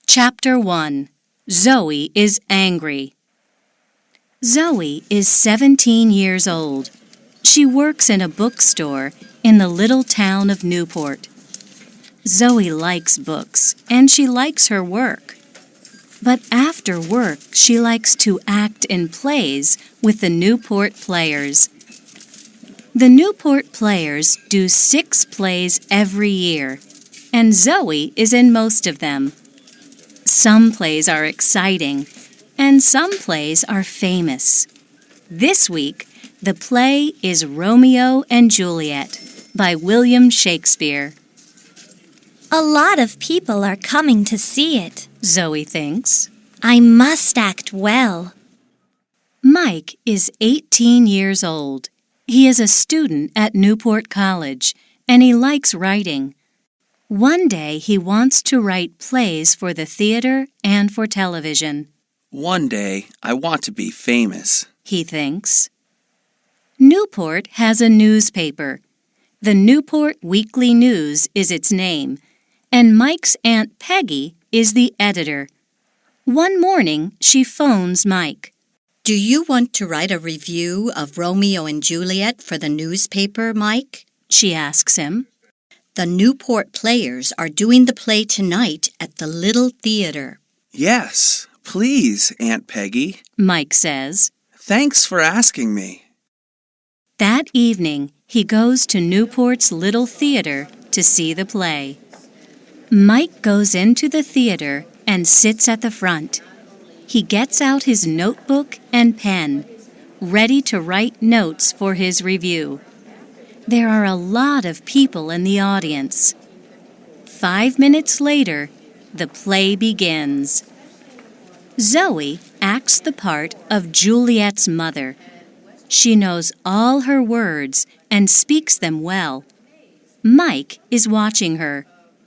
Chapter 1. Zoe is angry. Zoe is 17 years old. She works in a bookstore in the little town of Newport. Zoe likes books, and she likes her work. But after work, she likes to act in plays with the Newport Players. The Newport Players do 6 plays every year, and Zoe is in most of them. Some plays are exciting, and some plays are famous. This week, the play is Romeo and Juliet by William Shakespeare. A lot of people are coming to see it, Zoe thinks. I must act well. Mike is 18 years old. He is a student at Newport College, and he likes writing. One day he wants to write plays for the theater and for television. One day I want to be famous, he thinks. Newport has a newspaper. The Newport Weekly News is its name, and Mike's Aunt Peggy is the editor. One morning, she phones Mike. Do you want to write a review of Romeo and Juliet for the newspaper, Mike? She asks him. The Newport Players are doing the play tonight at the Little Theater. Yes, please, Aunt Peggy, Mike says. Thanks for asking me. That evening, he goes to Newport's Little Theater to see the play. Mike goes into the theater and sits at the front. He gets out his notebook and pen, ready to write notes for his review. There are a lot of people in the audience. 5 minutes later, the play begins. Zoe acts the part of Juliet's mother. She knows all her words and speaks them well. Mike is watching her.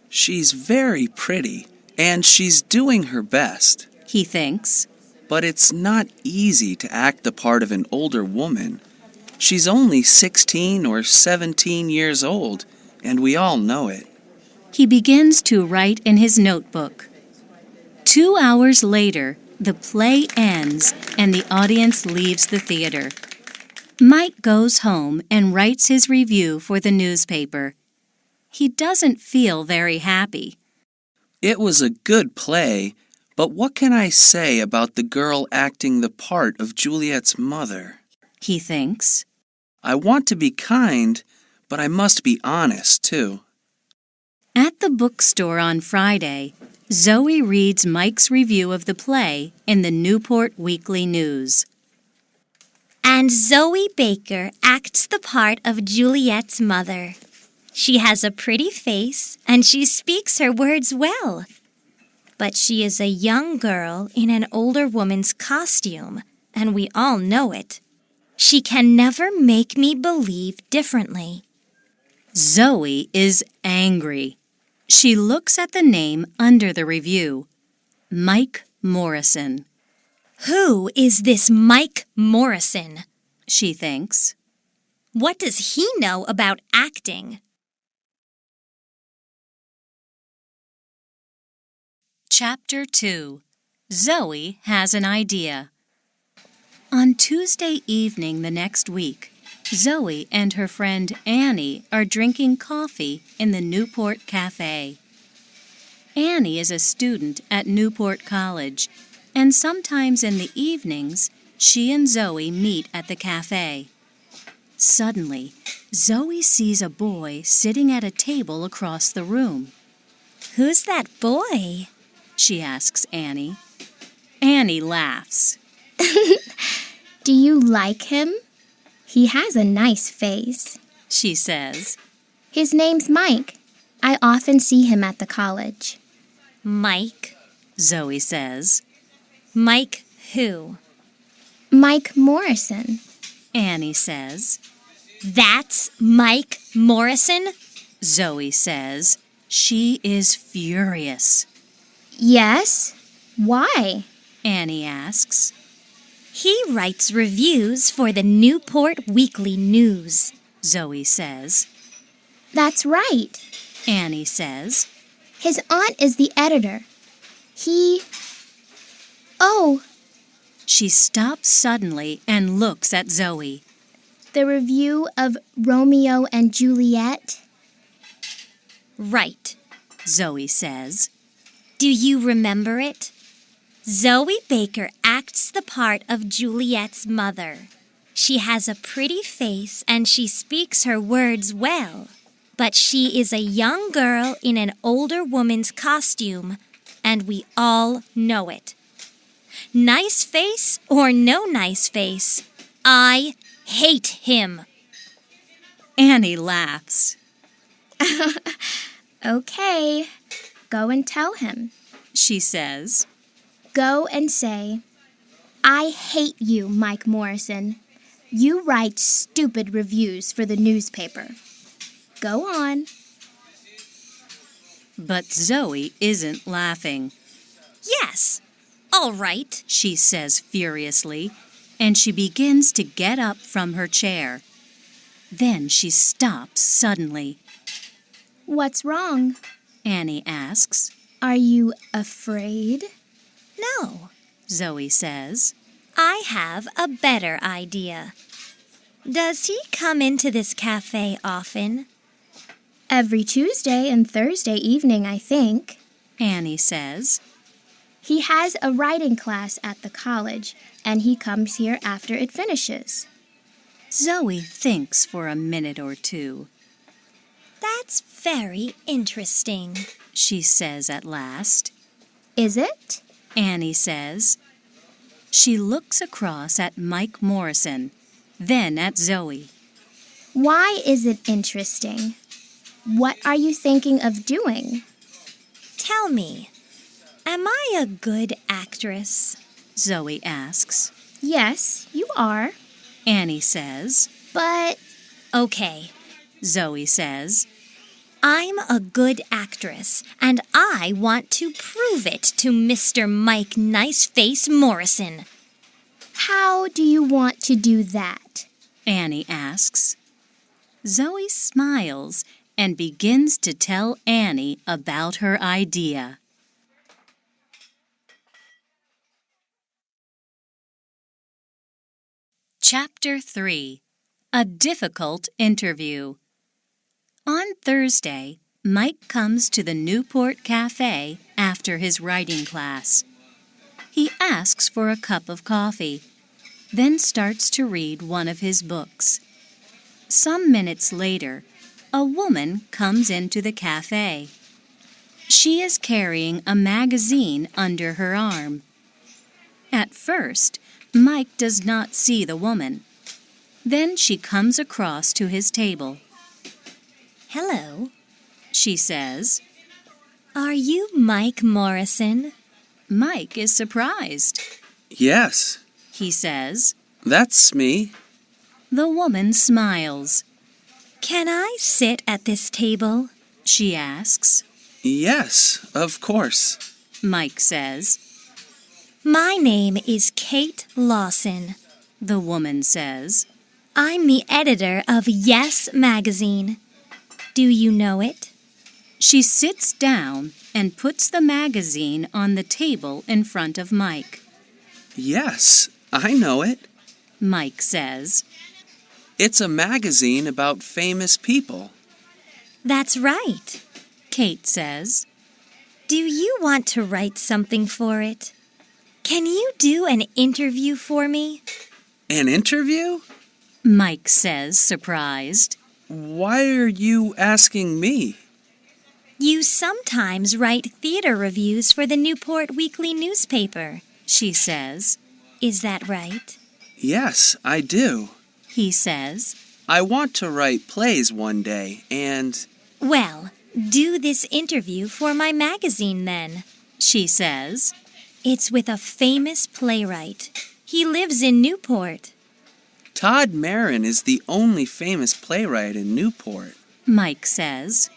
She's very pretty, and she's doing her best, he thinks. But it's not easy to act the part of an older woman. She's only 16 or 17 years old, and we all know it. He begins to write in his notebook. 2 hours later, the play ends and the audience leaves the theater. Mike goes home and writes his review for the newspaper. He doesn't feel very happy. It was a good play, but what can I say about the girl acting the part of Juliet's mother? He thinks. I want to be kind, but I must be honest, too. At the bookstore on Friday, Zoe reads Mike's review of the play in the Newport Weekly News. And Zoe Baker acts the part of Juliet's mother. She has a pretty face and she speaks her words well. But she is a young girl in an older woman's costume, and we all know it. She can never make me believe differently. Zoe is angry. She looks at the name under the review, Mike Morrison. Who is this Mike Morrison? She thinks. What does he know about acting? Chapter 2. Zoe has an idea. On Tuesday evening the next week, Zoe and her friend Annie are drinking coffee in the Newport Cafe. Annie is a student at Newport College, and sometimes in the evenings, she and Zoe meet at the cafe. Suddenly, Zoe sees a boy sitting at a table across the room. Who's that boy? She asks Annie. Annie laughs. Do you like him? He has a nice face, she says. His name's Mike. I often see him at the college. Mike? Zoe says. Mike who? Mike Morrison, Annie says. That's Mike Morrison? Zoe says. She is furious. Yes? Why? Annie asks. He writes reviews for the Newport Weekly News, Zoe says. That's right, Annie says. His aunt is the editor. Oh, She stops suddenly and looks at Zoe. the review of Romeo and Juliet? Right. Zoe says. Do you remember it? Zoe Baker acts the part of Juliet's mother. She has a pretty face and she speaks her words well. But she is a young girl in an older woman's costume, and we all know it. Nice face or no nice face, I hate him. Annie laughs. Okay, go and tell him. She says. Go and say, I hate you, Mike Morrison. You write stupid reviews for the newspaper. Go on. But Zoe isn't laughing. Yes, all right. She says furiously, and she begins to get up from her chair. Then she stops suddenly. What's wrong? Annie asks. Are you afraid? No, Zoe says. I have a better idea. Does he come into this cafe often? Every Tuesday and Thursday evening, I think. Annie says. He has a writing class at the college, and he comes here after it finishes. Zoe thinks for a minute or two. That's very interesting. She says at last. Is it? Annie says. She looks across at Mike Morrison, then at Zoe. Why is it interesting? What are you thinking of doing? Tell me, am I a good actress? Zoe asks. Yes, you are. Annie says. But Okay, Zoe says. I'm a good actress, and I want to prove it to Mr. Mike Niceface Morrison. how do you want to do that? Annie asks. Zoe smiles and begins to tell Annie about her idea. Chapter 3. A Difficult Interview. On Thursday, Mike comes to the Newport Cafe after his writing class. He asks for a cup of coffee, then starts to read one of his books. Some minutes later, a woman comes into the cafe. She is carrying a magazine under her arm. At first, Mike does not see the woman. Then she comes across to his table. Hello, She says. are you Mike Morrison? Mike is surprised. Yes, He says. that's me. The woman smiles. Can I sit at this table? She asks. Yes, of course. Mike says. My name is Kate Lawson. The woman says. I'm the editor of Yes magazine. Do you know it? She sits down and puts the magazine on the table in front of Mike. Yes, I know it. Mike says. It's a magazine about famous people. That's right. Kate says. Do you want to write something for it? Can you do an interview for me? An interview? Mike says, surprised. Why are you asking me? You sometimes write theater reviews for the Newport Weekly newspaper. She says. Is that right? Yes, I do. He says. I want to write plays one day, and Well, do this interview for my magazine then. She says. It's with a famous playwright. He lives in Newport. Todd Marin is the only famous playwright in Newport. Mike says.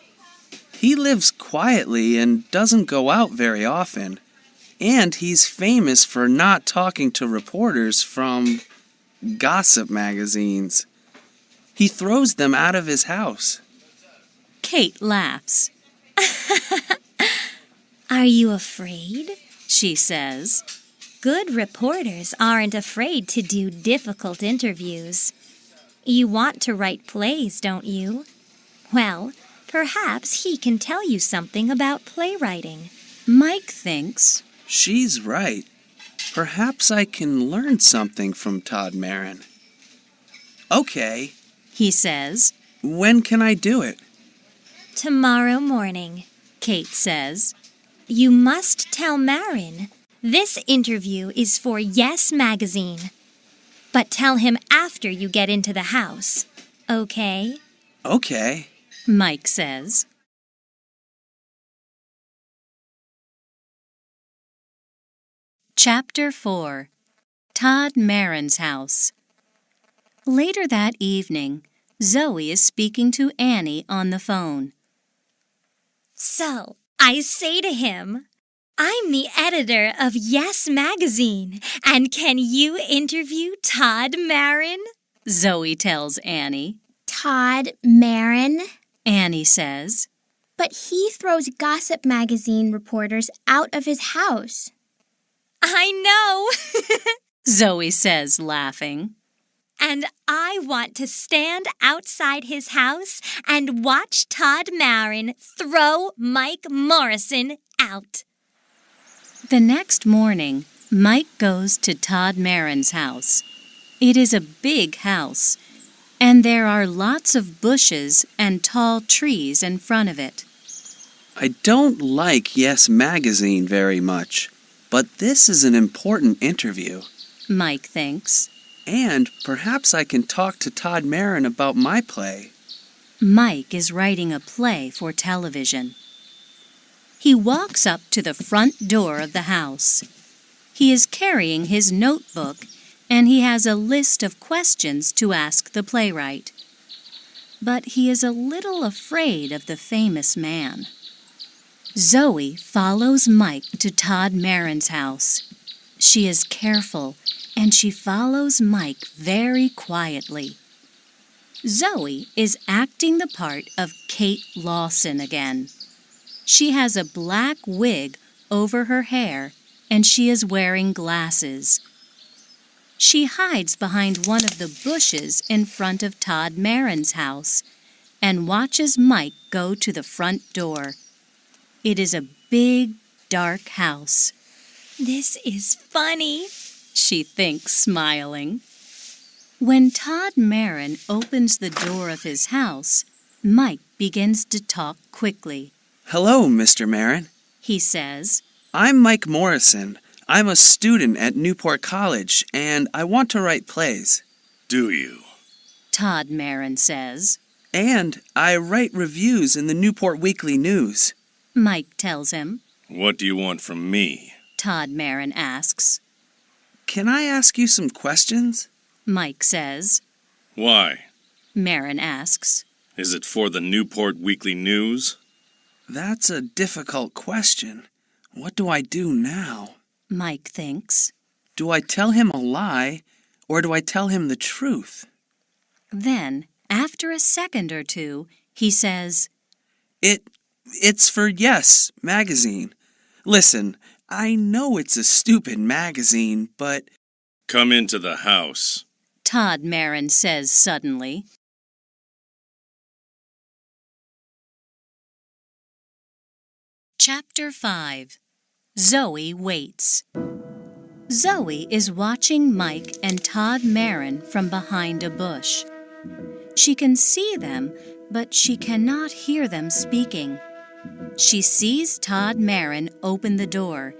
He lives quietly and doesn't go out very often. And he's famous for not talking to reporters from gossip magazines. He throws them out of his house. Kate laughs. Are you afraid? she says. Good reporters aren't afraid to do difficult interviews. You want to write plays, don't you? Well, perhaps he can tell you something about playwriting. Mike thinks, She's right. Perhaps I can learn something from Todd Marin. Okay, he says. When can I do it? Tomorrow morning, Kate says. You must tell Marin. This interview is for Yes Magazine. But tell him after you get into the house, okay? Okay. Mike says. Chapter 4. Todd Marin's House. Later that evening, Zoe is speaking to Annie on the phone. So, I say to him, I'm the editor of Yes Magazine, and can you interview Todd Marin? Zoe tells Annie. Todd Marin? Annie says. But he throws Gossip Magazine reporters out of his house. I know, Zoe says, laughing. and I want to stand outside his house and watch Todd Marin throw Mike Morrison out. The next morning, Mike goes to Todd Marin's house. It is a big house, and there are lots of bushes and tall trees in front of it. I don't like Yes Magazine very much, but this is an important interview. Mike thinks. And perhaps I can talk to Todd Marin about my play. Mike is writing a play for television. He walks up to the front door of the house. He is carrying his notebook, and he has a list of questions to ask the playwright. But he is a little afraid of the famous man. Zoe follows Mike to Todd Marin's house. She is careful, and she follows Mike very quietly. Zoe is acting the part of Kate Lawson again. She has a black wig over her hair, and she is wearing glasses. She hides behind one of the bushes in front of Todd Marin's house and watches Mike go to the front door. It is a big, dark house. This is funny, she thinks, smiling. When Todd Marin opens the door of his house, Mike begins to talk quickly. Hello, Mr. Marin. He says. I'm Mike Morrison. I'm a student at Newport College, and I want to write plays. Do you? Todd Marin says. And I write reviews in the Newport Weekly News. Mike tells him. What do you want from me? Todd Marin asks. Can I ask you some questions? Mike says. Why? Marin asks. Is it for the Newport Weekly News? That's a difficult question. What do I do now? Mike thinks. Do I tell him a lie, or do I tell him the truth? Then, after a second or two, he says, It's for Yes Magazine. Listen, I know it's a stupid magazine, but... Come into the house, Todd Marin says suddenly. Chapter 5. Zoe Waits. Zoe is watching Mike and Todd Marin from behind a bush. She can see them, but she cannot hear them speaking. She sees Todd Marin open the door,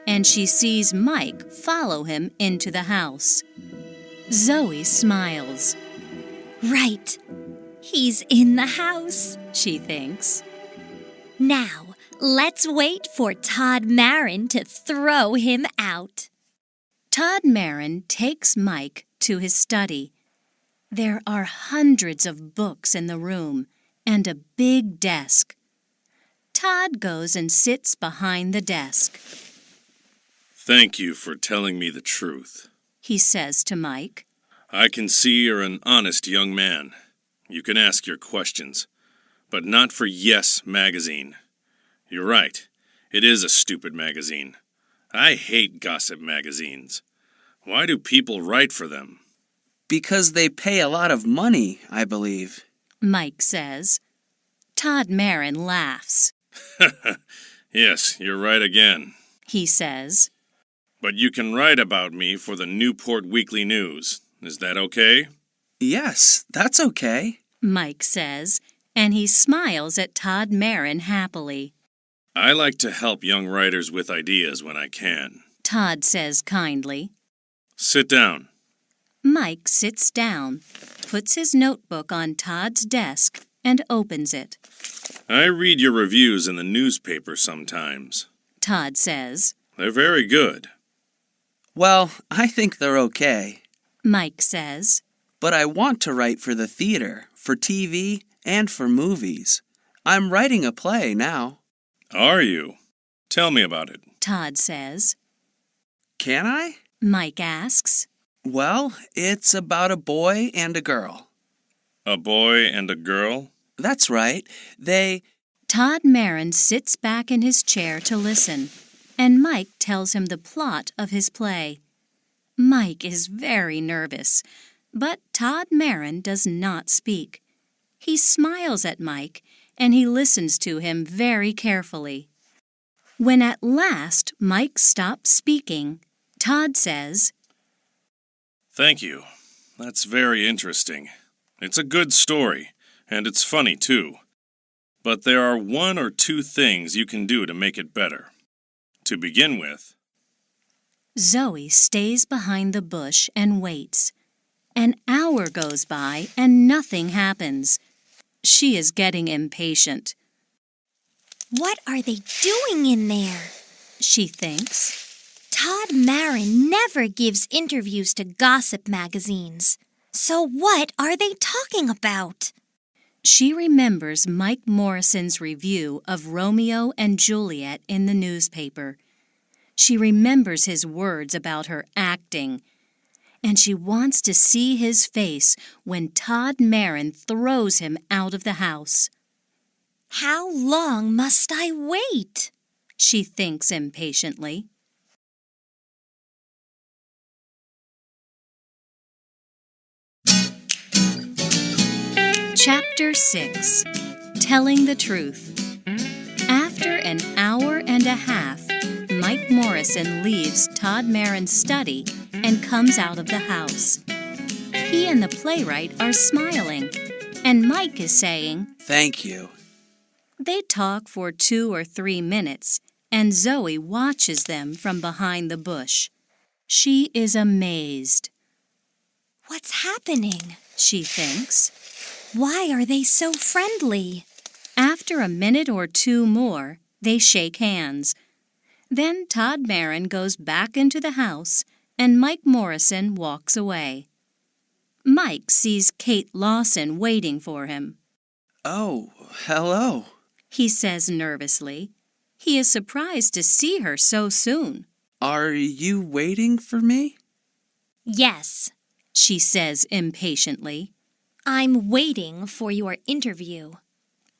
and she sees Mike follow him into the house. Zoe smiles. Right. He's in the house, she thinks. Now, let's wait for Todd Marin to throw him out. Todd Marin takes Mike to his study. There are hundreds of books in the room and a big desk. Todd goes and sits behind the desk. Thank you for telling me the truth, he says to Mike. I can see you're an honest young man. You can ask your questions, but not for Yes Magazine. You're right. It is a stupid magazine. I hate gossip magazines. Why do people write for them? Because they pay a lot of money, I believe. Mike says. Todd Marin laughs. Yes, you're right again. He says. But you can write about me for the Newport Weekly News. Is that okay? Yes, that's okay. Mike says, and he smiles at Todd Marin happily. I like to help young writers with ideas when I can. Todd says kindly. Sit down. Mike sits down, puts his notebook on Todd's desk, and opens it. I read your reviews in the newspaper sometimes. Todd says. They're very good. Well, I think they're okay. Mike says. But I want to write for the theater, for TV, and for movies. I'm writing a play now. Are you? Tell me about it. Todd says. Can I? Mike asks. Well, it's about a boy and a girl. A boy and a girl? That's right. Todd Marin sits back in his chair to listen, and Mike tells him the plot of his play. Mike is very nervous, but Todd Marin does not speak. He smiles at Mike, and he listens to him very carefully. When at last Mike stops speaking, Todd says, Thank you. That's very interesting. It's a good story, and it's funny too. But there are one or two things you can do to make it better. To begin with, Zoe stays behind the bush and waits. An hour goes by and nothing happens. She is getting impatient. What are they doing in there? She thinks. Todd Marin never gives interviews to gossip magazines. So what are they talking about? She remembers Mike Morrison's review of Romeo and Juliet in the newspaper. She remembers his words about her acting. And she wants to see his face when Todd Marin throws him out of the house. How long must I wait? She thinks impatiently. Chapter 6. Telling the Truth. After an hour and a half, Mike Morrison leaves Todd Marin's study and comes out of the house. He and the playwright are smiling, and Mike is saying, Thank you. They talk for 2 or 3 minutes, and Zoe watches them from behind the bush. She is amazed. What's happening? She thinks. Why are they so friendly? After a minute or 2 more, they shake hands. Then Todd Marin goes back into the house, and Mike Morrison walks away. Mike sees Kate Lawson waiting for him. Oh, hello. He says nervously. He is surprised to see her so soon. Are you waiting for me? Yes, She says impatiently. I'm waiting for your interview.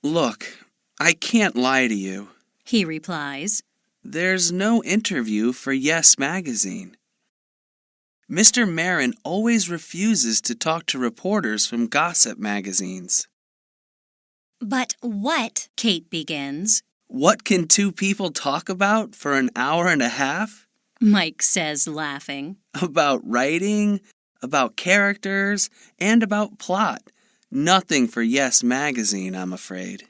Look, I can't lie to you. He replies. There's no interview for Yes magazine. Mr. Marin always refuses to talk to reporters from gossip magazines. But what? Kate begins. What can two people talk about for an hour and a half? Mike says, laughing. About writing, about characters, and about plot. Nothing for Yes magazine, I'm afraid.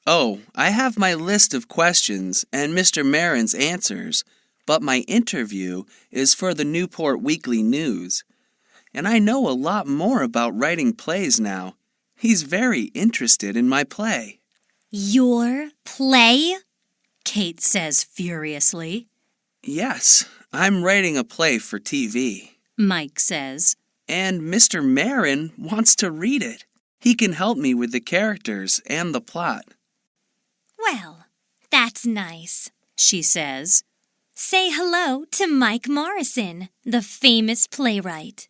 Oh, I have my list of questions and Mr. Marin's answers, but my interview is for the Newport Weekly News. And I know a lot more about writing plays now. He's very interested in my play. Your play? Kate says furiously. Yes, I'm writing a play for TV. Mike says. And Mr. Marin wants to read it. He can help me with the characters and the plot. Well, that's nice. She says. Say hello to Mike Morrison, the famous playwright.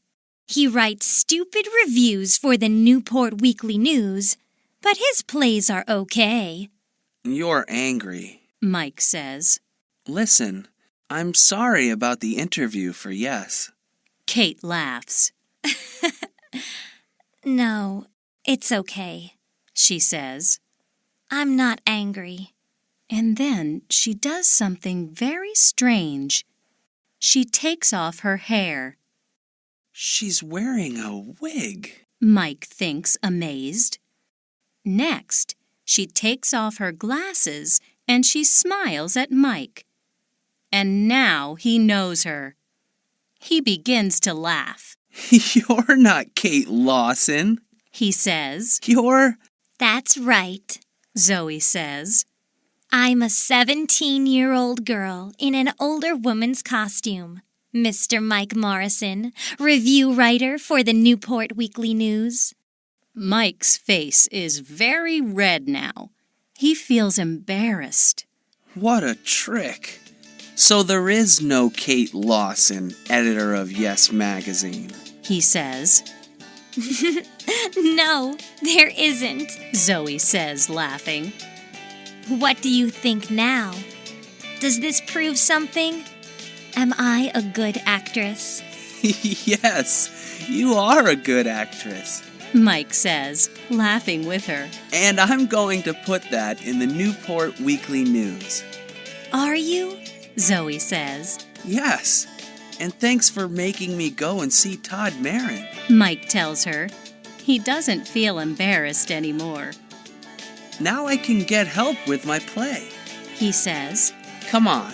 He writes stupid reviews for the Newport Weekly News, but his plays are okay. You're angry. Mike says. Listen, I'm sorry about the interview for Yes. Kate laughs. No, it's okay, She says. I'm not angry. And then she does something very strange. She takes off her hair. She's wearing a wig. Mike thinks, amazed. Next, she takes off her glasses and she smiles at Mike. And now he knows her. He begins to laugh. You're not Kate Lawson, He says. You're... That's right. Zoe says. I'm a 17-year-old girl in an older woman's costume. Mr. Mike Morrison, review writer for the Newport Weekly News. Mike's face is very red now. He feels embarrassed. What a trick. So there is no Kate Lawson, editor of Yes magazine. He says. No, there isn't. Zoe says, laughing. What do you think now? Does this prove something? Am I a good actress? Yes, you are a good actress. Mike says, laughing with her. And I'm going to put that in the Newport Weekly News. Are you? Zoe says. Yes, and thanks for making me go and see Todd Marin. Mike tells her. He doesn't feel embarrassed anymore. Now I can get help with my play. He says. Come on,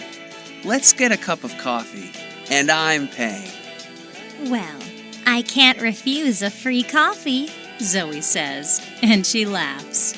let's get a cup of coffee, and I'm paying. Well, I can't refuse a free coffee. Zoe says, and she laughs.